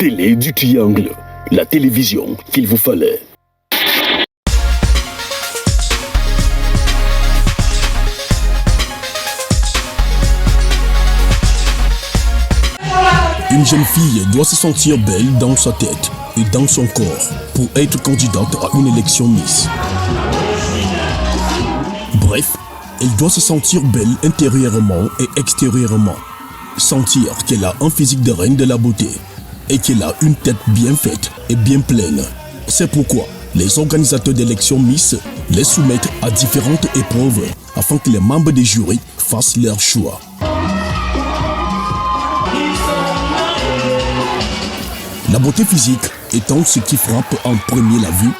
Télé du Triangle, la télévision qu'il vous fallait. Une jeune fille doit se sentir belle dans sa tête et dans son corps pour être candidate à une élection Miss. Bref, elle doit se sentir belle intérieurement et extérieurement. Sentir qu'elle a un physique de reine de la beauté et qu'elle a une tête bien faite et bien pleine. C'est pourquoi les organisateurs d'élections Miss les soumettent à différentes épreuves afin que les membres des jurys fassent leur choix. La beauté physique étant ce qui frappe en premier la vue,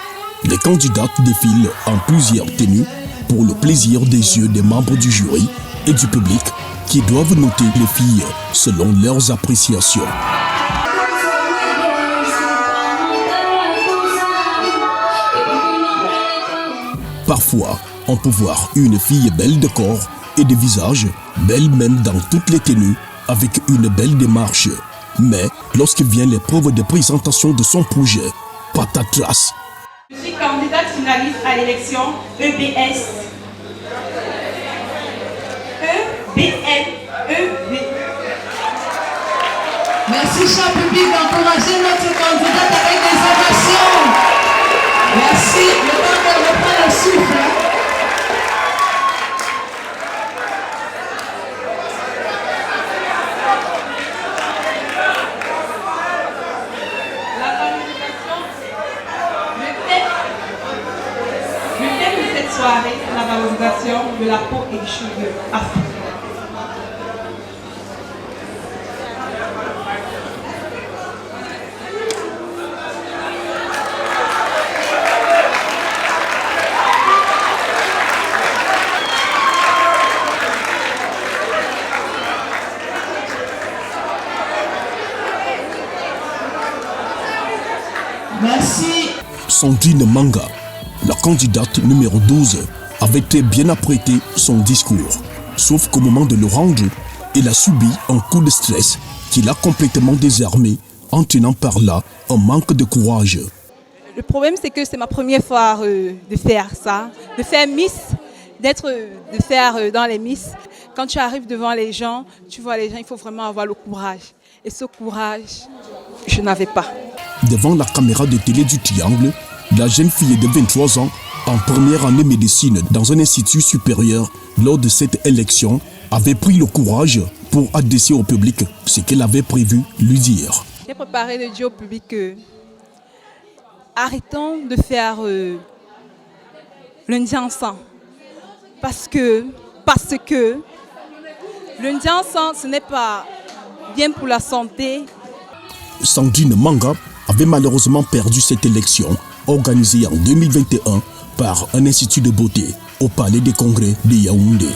les candidates défilent en plusieurs tenues pour le plaisir des yeux des membres du jury et du public qui doivent noter les filles selon leurs appréciations. Parfois, on peut voir une fille belle de corps et de visage, belle même dans toutes les tenues, avec une belle démarche. Mais lorsque vient l'épreuve de présentation de son projet, patatras. Je suis candidate finaliste à l'élection EBS. EBL. Merci, cher public, d'encourager notre candidate avec des ovations. Merci. Le temps qu'elle reprend le souffle. Soirée, la valorisation de la peau et des cheveux africains. Merci. Sandrine Manga, la candidate numéro 12, avait très bien apprêté son discours. Sauf qu'au moment de le rendre, elle a subi un coup de stress qui l'a complètement désarmée, entraînant par là un manque de courage. Le problème, c'est que c'est ma première fois de faire ça, de faire Miss, de faire dans les Miss. Quand tu arrives devant les gens, tu vois les gens, il faut vraiment avoir le courage. Et ce courage, je n'avais pas. Devant la caméra de télé du Triangle, la jeune fille de 23 ans, en première année médecine dans un institut supérieur, lors de cette élection, avait pris le courage pour adresser au public ce qu'elle avait prévu lui dire. J'ai préparé de dire au public que arrêtons de faire le Ndiansan. Parce que le Ndiansan, ce n'est pas bien pour la santé. Sandrine Manga avait malheureusement perdu cette élection organisée en 2021 par un institut de beauté au Palais des Congrès de Yaoundé.